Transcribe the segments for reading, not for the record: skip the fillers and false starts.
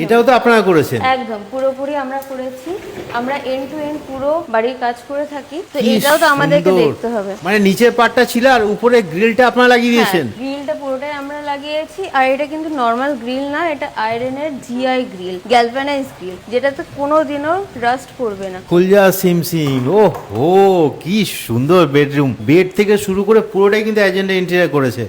এটাও তো আপনারা করেছেন? একদম পুরোপুরি আমরা করেছি। আমরা এন্ড টু এন্ড পুরো বাড়ির কাজ করে থাকি, তো এটাও তো আমাদেরকে দেখতে হবে। মানে নিচের পার্টটা ছিল আর উপরে গ্রিলটা আপনারা লাগিয়ে দিয়েছেন? গ্রিলটা পুরোটাই আমরা লাগিয়েছি। আর এটা কিন্তু নর্মাল গ্রিল না, এটা আয়রনের জিআই গ্রিল, গ্যালভানাইজ গ্রিল, যেটাতে কোনোদিনও রাস্ট করবে না। ফুলজা সিমসিম। ও হো, কি সুন্দর বেডরুম, বেড থেকে শুরু করে পুরোটাই কিন্তু এজেন্ডা ইন্টেরিয়র করেছে।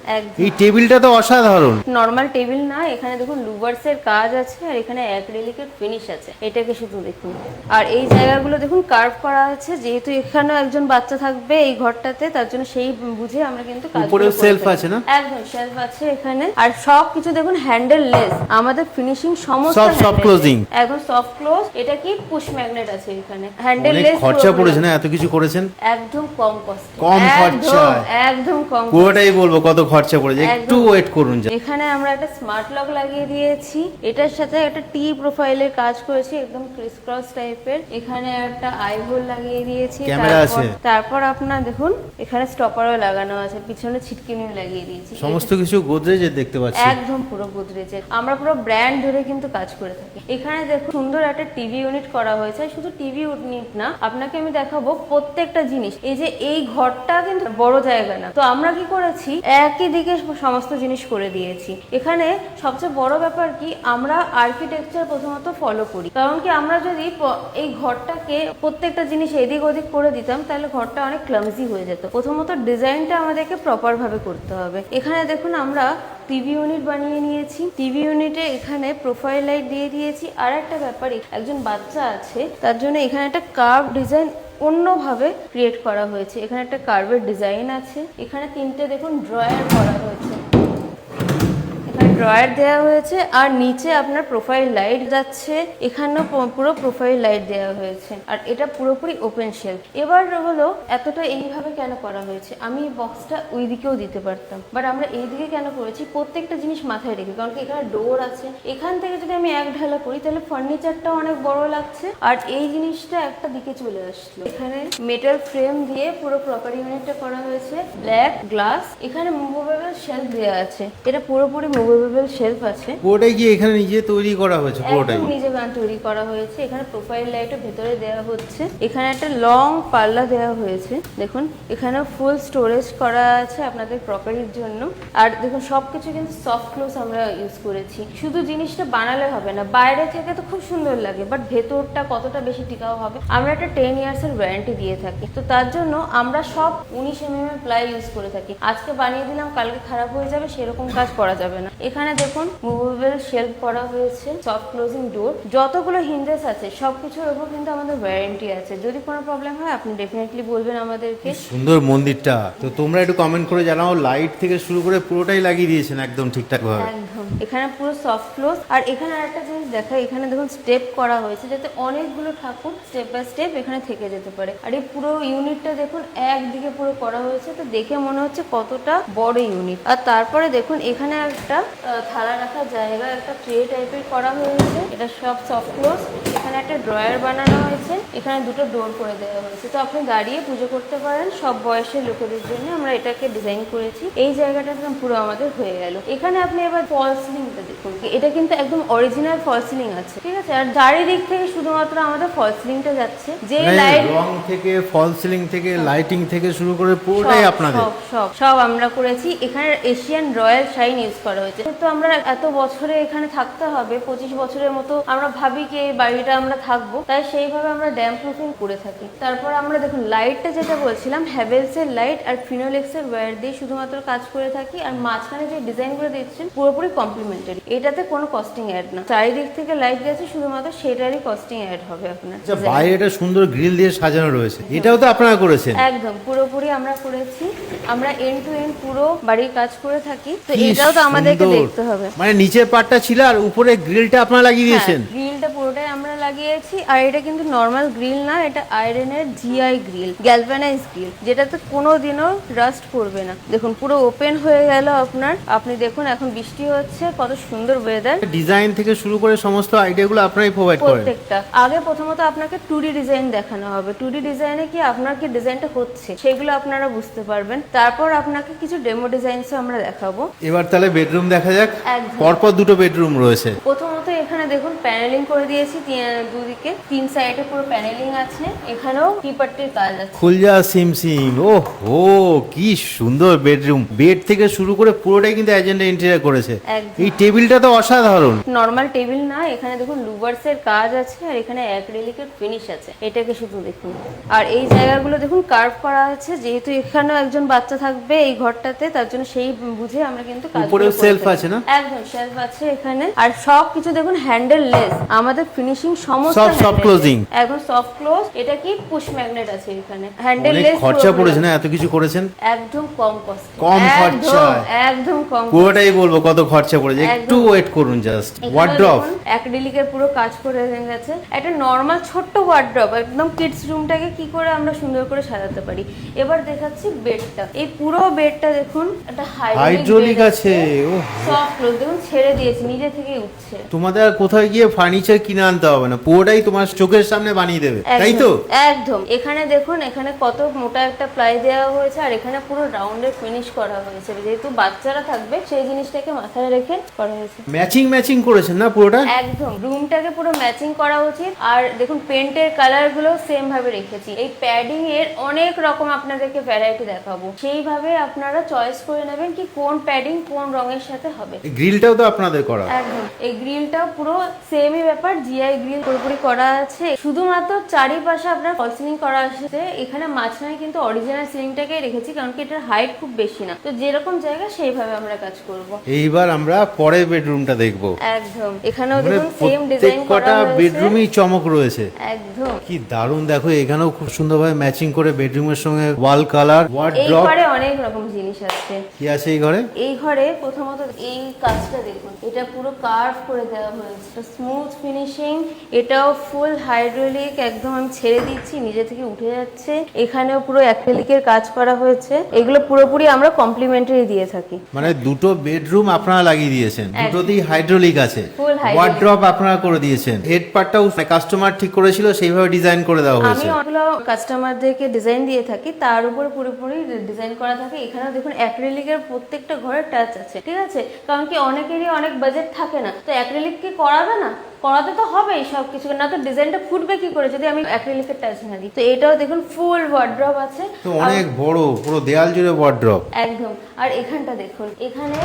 এই টেবিলটা তো অসাধারণ। নর্মাল টেবিল না, এখানে দেখুন লুভার্স এর কাজ আছে আর এখানে অ্যাক্রিলিকের ফিনিশ আছে, এটাকে শুধু দেখুন। আর এই জায়গাগুলো দেখুন কার্ভ করা আছে, যেহেতু এখানেও একজন বাচ্চা থাকবে এই ঘরটাতে, তার জন্য সেই বুঝে আমরা কিন্তু কাজ উপরে সেলফ আছে না? একদম সেলফ আছে এখানে। আর সব কিছু দেখুন হ্যান্ডেল লেস, আমাদের ফিনিশিং সমস্ত সব ক্লোজিং, একদম সফট ক্লোজ। এটা কি পুশ ম্যাগনেট আছে এখানে, হ্যান্ডেল লেস। খরচা পড়েছে না এত কিছু করেছেন? একদম কম কস্ট, কম খরচা, একদম কম। পুরোটাই বলবো কত খরচা পড়েছে, একটু ওয়েট করুন। এখানে আমরা একটা স্মার্ট লক লাগিয়ে দিয়েছি, এটার সাথে একটা টি প্রোফাইলের কাজ করেছি, একদম ক্রিস ক্রস টাইপের। এখানে একটা আই হোল লাগিয়ে দিয়েছি, ক্যামেরা আছে। তারপর আপনার দেখুন এখানে স্টপারও লাগানো আছে, পিছনে ছিটকিনিও লাগিয়ে দিয়েছি। সমস্ত কিছু গোদরেজের দেখতে পাচ্ছি। একদম পুরো গোদরেজের, আমরা পুরো ব্র্যান্ড ধরে কিন্তু কাজ করে থাকি। এখানে দেখুন সুন্দর একটা টিভি ইউনিট করা হয়েছে। শুধু টিভি ইউনিট না, আপনাকে আমি দেখাবো প্রত্যেকটা জিনিস। এই যে এই ঘরটা কিন্তু বড় জায়গা না, তো আমরা কি করেছি একই দিকে সমস্ত জিনিস করে দিয়েছি। এখানে সবচেয়ে বড় ব্যাপার কি, আমরা আর্কিটেকচার প্রথমত ফলো করি। কারণ কি, আমরা যদি এই ঘরটাকে প্রত্যেকটা জিনিস এদিক ওদিক করে দিতাম তাহলে ঘরটা অনেক ক্লামজি হয়ে যেত। প্রথমত ডিজাইনটা আমাদেরকে প্রপার ভাবে করতে হবে। এখানে দেখুন আমরা টিভি ইউনিট বানিয়ে নিয়েছি, টিভি ইউনিটে এখানে প্রোফাইল লাইট দিয়ে দিয়েছি। আর একটা ব্যাপার, একজন বাচ্চা আছে তার জন্য এখানে একটা কার্ভ ডিজাইন অন্যভাবে ক্রিয়েট করা হয়েছে। এখানে একটা কার্ভের ডিজাইন আছে। এখানে তিনটে দেখুন ড্রয়ার করা হয়েছে, ড্রয়ার দেওয়া হয়েছে। আর নিচে আপনার প্রোফাইল লাইট যাচ্ছে, এখানেও পুরো প্রোফাইল লাইট দেওয়া হয়েছে। আর এটা পুরোপুরি ওপেন শেলফ। এবার হলো এতটা এইভাবে কেন করা হয়েছে, আমি বক্সটা ওই দিকেও দিতে পারতাম, বাট আমরা এই দিকে কেন করেছি প্রত্যেকটা জিনিস মাথায় রেখে। কারণ কি এখানে ডোর আছে, এখান থেকে যদি আমি এক ঢালা করি তাহলে ফার্নিচারটা অনেক বড় লাগছে আর এই জিনিসটা একটা দিকে চলে আসলো। এখানে মেটাল ফ্রেম দিয়ে পুরো প্রপার ইউনিটটা করা হয়েছে, ব্ল্যাক গ্লাস। এখানে মুভেবল শেলফ দেওয়া আছে, এটা পুরোপুরি মুভেবল শেলফ আছে। পুরোটাই কি এখানে নিজে তৈরি করা হয়েছে? পুরোটাই নিজে তৈরি করা হয়েছে। এখানে প্রোফাইল লাইটও ভেতরে দেওয়া হচ্ছে। এখানে একটা লং পাল্লা দেওয়া হয়েছে, দেখুন এখানে ফুল স্টোরেজ করা আছে আপনাদের প্রপার্টির জন্য। আর দেখুন সবকিছু কিন্তু সফট ক্লোজ আমরা ইউজ করেছি। শুধু জিনিসটা বানালে হবে না, বাইরে থেকে তো খুব সুন্দর লাগে, বাট ভেতরটা কতটা বেশি টিকাও হবে। আমরা একটা 10 ইয়ার্স এর ওয়ারেন্টি দিয়ে থাকি, তো তার জন্য আমরা সব 19 mm প্লাই ইউজ করে থাকি। আজকে বানিয়ে দিলাম কালকে খারাপ হয়ে যাবে সেরকম কাজ করা যাবে না। এখানে দেখুন মুভেবল শেলফ করা হয়েছে, সফট ক্লোজিং ডোর, যতগুলো হিঞ্জেস আছে সবকিছুর উপর কিন্তু আমাদের ওয়ারেন্টি আছে। যদি কোনো প্রবলেম হয় আপনি ডেফিনেটলি বলবেন আমাদেরকে। সুন্দর মন্দিরটা তো তোমরা একটু কমেন্ট করে জানাও। লাইট থেকে শুরু করে পুরোটাই লাগিয়ে দিয়েছেন একদম ঠিকঠাক ভাবে। একদম এখানে পুরো সফট ক্লোজ। আর এখানে আরেকটা জিনিস দেখা, এখানে দেখুন স্টেপ করা হয়েছে যাতে অনেকগুলো ঠাকুর স্টেপ বাই স্টেপ এখানে থেকে যেতে পারে। আর এই পুরো ইউনিটটা দেখুন একদিকে পুরো করা হয়েছে, তো দেখে মনে হচ্ছে কতটা বড় ইউনিট। আর তারপরে দেখুন এখানে একটা থালা রাখার জায়গা, একটা ট্রে টাইপের করা হয়েছে, এটা সব সফট ক্লোজ। এখানে একটা ড্রয়ার বানানো হয়েছে, এখানে দুটো ডোর করে দেওয়া হয়েছে, তো আপনি দাঁড়িয়ে পুজো করতে পারেন। সব বয়সের লোকেদের জন্য আমরা এটাকে ডিজাইন করেছি। এই জায়গাটা পুরো আমাদের হয়ে গেল। এখানে আপনি এবার ফল সিলিংটা দেখুন, এটা কিন্তু একদম অরিজিনাল ফল সিলিং আছে, ঠিক আছে। আর চারিদিক থেকে শুধুমাত্র আমাদের ফল সিলিংটা যাচ্ছে, যে লাইট রং থেকে ফল সিলিং থেকে লাইটিং থেকে শুরু করে পুরোটাই আপনাদের সব আমরা করেছি। এখানে এশিয়ান রয়্যাল শাইন ইউজ করা হয়েছে। তো আমরা এত বছরে এখানে থাকতে হবে, 25 বছরের মতো আমরা ভাবি কি এই বাড়িটা আমরা থাকবো, তাই সেইভাবে আমরা ড্যাম প্রুফিং করে থাকি। তারপর আমরা দেখুন লাইটটা যেটা বলছিলাম, হ্যাভেলস এর লাইট আর ফিনোলেক্স এর ওয়্যার দিয়ে শুধুমাত্র কাজ করে থাকি। আর মাঝখানে যে ডিজাইন করে দিচ্ছেন পুরোপুরি কমপ্লিমেন্টারি, এটাতে কোনো কস্টিং অ্যাড না। চারিদিক থেকে লাইট গেছে, শুধুমাত্র সেটারই কস্টিং অ্যাড হবে আপনার। বাইরে একটা সুন্দর গ্রিল দিয়ে সাজানো রয়েছে, এটাও তো আপনারা করেছেন? একদম পুরোপুরি আমরা করেছি। আমরা এন্ড টু এন্ড পুরো বাড়ির কাজ করে থাকি, তো এটাও তো আমাদেরকে দেখতে হবে। মানে নিচের পার্টটা ছিল আর উপরে গ্রিলটা আপনারা লাগিয়ে দিয়েছেন? গ্রিলটা পুরোটাই আমরা লাগিয়েছি। আর এটা কিন্তু নর্মাল গ্রিল না, এটা আয়রনের জিআই গ্রিল, গ্যালভানাইজ গ্রিল, যেটাতে কোনোদিনও রাস্ট করবে না। দেখুন পুরো ওপেন হয়ে গেল আপনার। আপনি দেখুন এখন বৃষ্টি হচ্ছে, কত সুন্দর ওয়েদার। ডিজাইন থেকে শুরু করে সমস্ত আইডিয়াগুলো আপনারাই প্রোভাইড করেন? প্রত্যেকটা। আগে প্রথমত আপনাকে 2D ডিজাইন দেখানো হবে। 2D ডিজাইনে কি আপনার কি ডিজাইনটা হচ্ছে সেগুলো আপনারা বুঝতে পারবেন। তারপর আপনাকে কিছু ডেমো ডিজাইনসও আমরা দেখাবো। এবার তাহলে বেডরুম দেখা যাক। একদম। পরপর দুটো বেডরুম রয়েছে। প্রথমত এখানে দেখুন প্যানেলিং করে দিয়েছি, দুদিকে 3 সাইডে পুরো প্যানেলিং আছে। এখানেও টিপাট্টির কাজ আছে। খুলজা সিমসিম। ও হো, কি সুন্দর বেডরুম। বেড থেকে শুরু করে পুরোটাই কিন্তু এজেন্ডা ইন্টেরিয়র করেছে। একদম। এই টেবিলটা তো অসাধারণ। নর্মাল টেবিল না, এখানে দেখুন লুভার্স এর কাজ আছে আর এখানে অ্যাক্রিলিকের ফিনিশ আছে। এটাকে শুধু দেখুন। আর এই জায়গাগুলো দেখুন কার্ভ করা আছে, যেহেতু এখানেও একজন বাচ্চা থাকবে এই ঘরটাতে, তার জন্য সেই বুঝে আমরা কিন্তু কাজ উপরেও সেলফ আছে না? একদম শেলফ আছে এখানে। আর সব কিছু দেখুন হ্যান্ডেল লেস, আমাদের ফিনিশিং সমস্ত সব সফট ক্লোজিং, একদম সফট ক্লোজ। এটা কি পুশ ম্যাগনেট আছে এখানে, হ্যান্ডেল অনেক লেস। খরচা পড়েছে না এত কিছু করেছেন? একদম কম কস্ট, কম খরচা, একদম কম। পুরোটাই বলবো কত খরচা পড়েছে, একটু ওয়েট করুন জাস্ট। ওয়ার্ড্রপ অ্যাক্রিলিকের পুরো কাজ করে গেছে। একটা নরমাল ছোট্ট ওয়ার্ড্রপ, একদম কিডস রুমটাকে কি করে আমরা সুন্দর করে সাজাতে পারি। এবার দেখাচ্ছি বেডটা। এই পুরো বেডটা দেখুন একটা হাইড্রোলিক আছে। ও সফট ক্লোজ, দেখুন ছেড়ে দিয়েছি, নিজে থেকে উঠছে। তোমাদের আর কোথাও গিয়ে ফার্নিচার কিনে আনতে হবে না, পুরোটাই তোমার চোখের সামনে বানিয়ে দেবে, তাই তো? একদম। এখানে দেখুন এখানে কত মোটা একটা প্লাই দেওয়া হয়েছে আর এখানে পুরো রাউন্ডের ফিনিশ করা হয়েছে, যেহেতু বাচ্চারা থাকবে সেই জিনিসটাকে মাথায় রেখে করা হয়েছে। ম্যাচিং করেছেন না পুরোটা? একদম, রুমটাকে পুরো ম্যাচিং করা উচিত। আর দেখুন পেন্টের কালার গুলো সেম ভাবে রেখেছি। এই প্যাডিং এর অনেক রকম আপনাদেরকে ভ্যারাইটি দেখাবো, সেইভাবে আপনারা চয়েস করে নেবেন কি কোন প্যাডিং কোন রঙের সাথে হবে। গ্রিলটাও তো আপনাদের করা? একদম। এই গ্রিলটাও পুরো সেমই ব্যাপার, জিআই গ্রিল পুরোপুরি করা আছে। শুধুমাত্র চারিপাশে আপনার ফল সিলিং করা আছে। এখানে মাঝখানে কিন্তু অরিজিনাল সিলিংটাকে রেখেছি, কারণ কি এটার হাইট খুব বেশি না, তো যেরকম জায়গা সেইভাবে আমরা কাজ করব। এইবার আমরা পরের বেডরুমটা দেখব। একদম। এখানেও দেখুন সেম ডিজাইন করা প্রত্যেকটা হয়েছে। বেডরুমই চমক রয়েছে। একদম। কি দারুণ, দেখো এখানেও খুব সুন্দরভাবে ম্যাচিং করে বেডরুমের সঙ্গে ওয়াল কালার, এই ওয়ার্ড্রপ। ঘরে অনেক রকম জিনিস আছে। কি আছে এই ঘরে? এই ঘরে প্রথমত এই কাজটা দেখুন, এটা পুরো কার্ভ করে দেওয়া হয়েছে, স্মুথ ফিনিশিং। এটাও ফুল হাইড্রোলিক, একদম আমি ছেড়ে দিচ্ছি নিজে থেকে উঠে যাচ্ছে। এখানেও পুরো অ্যাক্রিলিকের কাজ করা হয়েছে। এগুলো পুরোপুরি আমরা কমপ্লিমেন্টারি দিয়ে থাকি। মানে দুটো বেডরুম আপনারা লাগিয়ে দিয়েছেন, দুটোতেই হাইড্রোলিক আছে, ফুল হাইড্রোলিক। ওয়ার্ড্রপ আপনারা করে দিয়েছেন। হেড পার্টটাও কাস্টমার ঠিক করেছিল, সেইভাবে ডিজাইন করে দেওয়া আমি হয়েছে। অনেকগুলো কাস্টমারদেরকে ডিজাইন দিয়ে থাকি, তার উপরে পুরোপুরি ডিজাইন করা থাকে। এখানে দেখুন অ্যাক্রিলিকের প্রত্যেকটা ঘরে টাচ আছে, ঠিক আছে? কারণ কি অনেকেরই অনেক বাজেট থাকে না, তো অ্যাক্রিলিক কি করাবে না? করাতে তো হবেই সবকিছু, না তো ডিজাইনটা ফুটবে কি করে যদি আমি অ্যাক্রিলিকের টাচ না দিই। তো এটাও দেখুন ফুল ওয়ার্ড্রপ আছে, তো অনেক বড়, পুরো দেয়াল জুড়ে ওয়ার্ড্রপ। একদম। আর এখানটা দেখুন, এখানে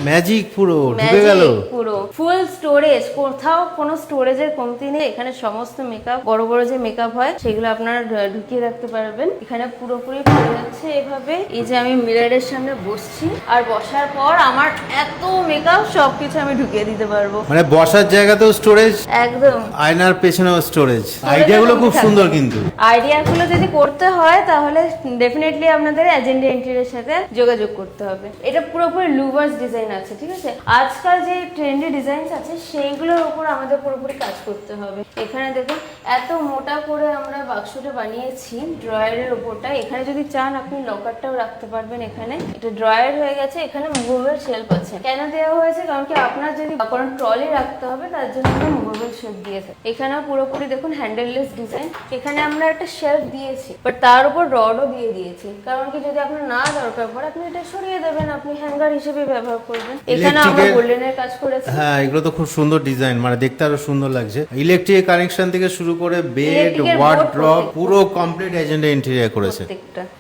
ম্যাজিক পুরো ঢুকে গেল। পুরো ফুল স্টোরেজ, কোথাও কোনো স্টোরেজের কমতি নেই। এখানে সমস্ত মেকআপ, বড় বড় যে মেকআপ হয় সেগুলো আপনারা ঢুকিয়ে রাখতে পারবেন। এখানে পুরোপুরি পড়ে যাচ্ছে এভাবে। এই যে আমি মিররের সামনে বসছি, আর বসার পর আমার এত মেকআপ সবকিছু আমি ঢুকিয়ে দিতে পারবো। মানে বসার জায়গাতেও স্টোরেজ, একদম আয়নার পেছনেও স্টোরেজ। আইডিয়াগুলো খুব সুন্দর, কিন্তু আইডিয়াগুলো যদি করতে হয় তাহলে ডেফিনেটলি আপনাদের এজেন্ডা ইন্টেরিয়রের সাথে যোগাযোগ করতে হবে। এটা পুরোপুরি লুভার্স ডিজাইন আছে, ঠিক আছে? আজকাল যে ট্রেন্ডি ডিজাইন আছে সেইগুলোর উপর আমাদের পুরোপুরি কাজ করতে হবে। এখানে দেখুন এত মোটা করে আমরা বাক্সটা বানিয়েছি ড্রয়ারের উপরটা। এখানে যদি চান আপনি লকারটাও রাখতে পারবেন। এখানে এটা ড্রয়ার হয়ে গেছে, এখানে মুভেবল শেলফ আছে। কেন দেওয়া হয়েছে? কারণ কি আপনার যদি কোনো ট্রলি রাখতে হবে তার জন্য আমরা মুভেবল শেলফ দিয়েছে। এখানে পুরোপুরি দেখুন হ্যান্ডেললেস ডিজাইন। এখানে আমরা একটা শেলফ দিয়েছি, বাট তার উপর রডও দিয়ে দিয়েছি, কারণ কি যদি আপনার না দরকার পড়ে আপনি এটা সরিয়ে দেবেন, আপনি হ্যাঙ্গার হিসেবে ব্যবহার করবেন। এখানে আমরা গোল্ডেনের কাজ করেছি। হ্যাঁ, এগুলো তো খুব সুন্দর ডিজাইন, মানে দেখতে আরো সুন্দর লাগছে। ইলেকট্রিক কানেকশন থেকে শুরু করে বেড, ওয়ার্ড্রপ, পুরো কমপ্লিট এজেন্ডা ইন্টেরিয়র করেছে।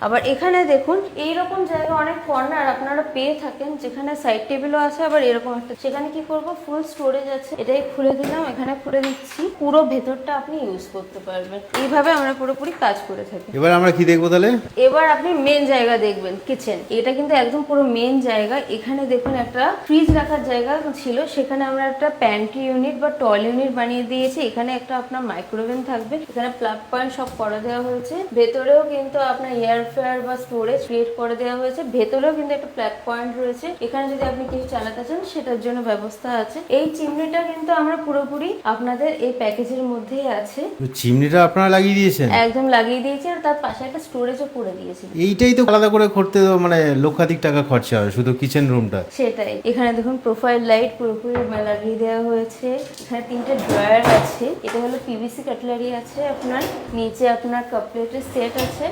আবার এখানে দেখুন এইরকম জায়গা অনেক কর্নার আপনারা পেয়ে থাকেন, যেখানে সাইড টেবিলও আছে, আবার এরকম একটা, সেখানে কি করব ফুল স্টোরেজ আছে। এটাই খুলে দিলাম, এখানে খুলে দিচ্ছি, পুরো ভেতরটা আপনি ইউজ করতে পারবেন। এইভাবে আমরা পুরোপুরি কাজ করে থাকি। এবার আমরা কি দেখবো তাহলে? এবার আপনি মেন জায়গা দেখবেন, কিচেন। এটা কিন্তু একদম পুরো মেন জায়গা। এখানে দেখুন একটা ফ্রিজ রাখার জায়গা ছিল, সেখানে আমরা একটা প্যান্ট্রি ইউনিট বা টয়লেট ইউনিট বানিয়ে দিয়েছি। এখানে একটা আপনার মাইক্রোওভেন থাকবে, এখানে প্লাগ পয়েন্ট সব করে দেওয়া হয়েছে। ভেতরেও কিন্তু আপনার এয়ার ফেয়ার বা স্টোরেজ ক্রিয়েট করে দেওয়া হয়েছে। ভেতরেও কিন্তু একটা প্লাগ পয়েন্ট রয়েছে, এখানে যদি আপনি কিছু চালাতে চান সেটার জন্য ব্যবস্থা আছে। এই চিমনিটা কিন্তু আমরা পুরোপুরি আপনাদের এই প্যাকেজের মধ্যেই আছে। চিমনিটা আপনারা লাগিয়ে দিয়েছেন? একদম লাগিয়ে দিয়েছি, আর তার পাশে একটা স্টোরেজও করে দিয়েছি। এইটাই তো আলাদা করে করতে তো মানে লক্ষাধিক টাকা খরচা হয় শুধু কিচেন রুমটা। সেটাই। এখানে দেখুন প্রোফাইল লাইট পুরোপুরি লাগিয়ে দেওয়া হয়েছে। এখানে 3টে ড্রয়ার আছে, এটা হলো পিভিসি কাটলারি আছে আপনার, নিচে আপনার কাপ প্লেটের সেট আছে,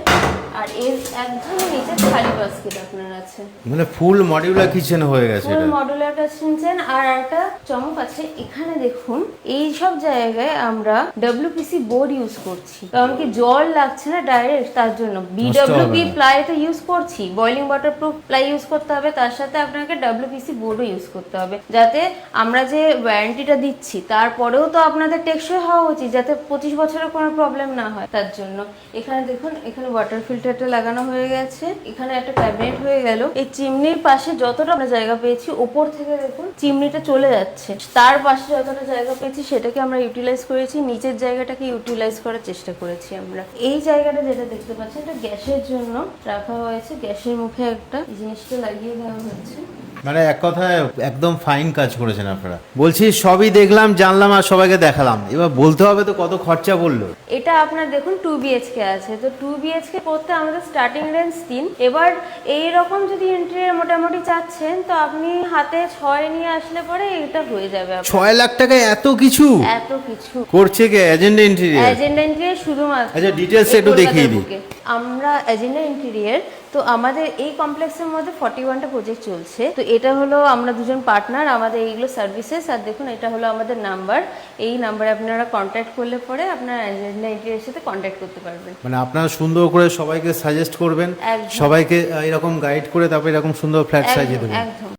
আর এর একদম নিচে থালি বাস্কেট আপনার আছে। মানে ফুল মডিউলার কিচেন হয়ে গেছে ফুল এটা। Modular kitchen. আর একটা চমক আছে, এখানে দেখুন এই সব জায়গায় আমরা ডব্লিউপিসি বোর্ড ইউজ করছি, কারণ কি জল লাগছে না ডাইরেক্ট, তার জন্য বিডব্লিউপি প্লাইটা ইউজ করছি। বয়লিং ওয়াটারপ্রুফ প্লাই ইউজ করতে হবে, তার সাথে আপনাকে ডব্লিউপিসি বোর্ডও ইউজ করতে হবে, যাতে আমরা যে ওয়ারেন্টিটা দিচ্ছি তারপরেও তো আপনাদের টেকসই হওয়া উচিত, যাতে 25 বছরের কোনো প্রবলেম না হয়, তার জন্য। এখানে দেখুন এখানে ওয়াটার ফিল্টারটা লাগানো হয়ে গেছে, এখানে একটা ক্যাবিনেট হয়ে গেল। এই চিমনির পাশে যতটা আমরা জায়গা পেয়েছি, ওপর থেকে দেখুন চিমনিটা চলে যাচ্ছে, তার পাশে যতটা জায়গা পেয়েছি সেটাকে আমরা ইউটিলাইজ করেছি, নিচের জায়গাটাকে ইউটিলাইজ করার চেষ্টা করেছি আমরা। এই জায়গাটা যেটা দেখতে পাচ্ছেন এটা গ্যাসের জন্য রাখা হয়েছে, গ্যাসের মুখে একটা জিনিসটা লাগিয়ে দেওয়া হয়েছে। মানে এক কথায় একদম ফাইন কাজ করেছেন আপনারা। বলছি সবই দেখলাম জানলাম আর সবাইকে দেখালাম, এবার বলতে হবে তো কত খরচা পড়লো। এটা আপনার দেখুন 2 বিএইচকে আছে, তো 2 বিএইচকে করতে আমাদের স্টার্টিং রেঞ্জ 3। এবার এই রকম যদি ইন্টেরিয়র মোটামুটি চাচ্ছেন, তো আপনি হাতে 6 নিয়ে আসলে পরে এটা হয়ে যাবে। 6 লাখ টাকায় এত কিছু এত কিছু করছে কে এজেন্ডা ইন্টেরিয়র? এজেন্ডা ইন্টেরিয়র শুধুমাত্র। আচ্ছা ডিটেইলস একটু দেখিয়ে দিই। আমরা এজেন্ডা ইন্টেরিয়র, তো আমাদের এই কমপ্লেক্সের মধ্যে 41টা প্রজেক্ট চলছে। তো এটা হলো আমরা দুজন পার্টনার, আমাদের এইগুলো সার্ভিসেস। আর দেখুন এটা হলো আমাদের নাম্বার, এই নাম্বারে আপনারা কন্ট্যাক্ট করলে পরে আপনারা এজেন্ডা ইন্টেরিয়রের সাথে কন্ট্যাক্ট করতে পারবেন। মানে আপনারা সুন্দর করে সবাইকে সাজেস্ট করবেন, সবাইকে এরকম গাইড করে তারপর এরকম সুন্দর ফ্ল্যাট সাজিয়ে দেবেন। একদম।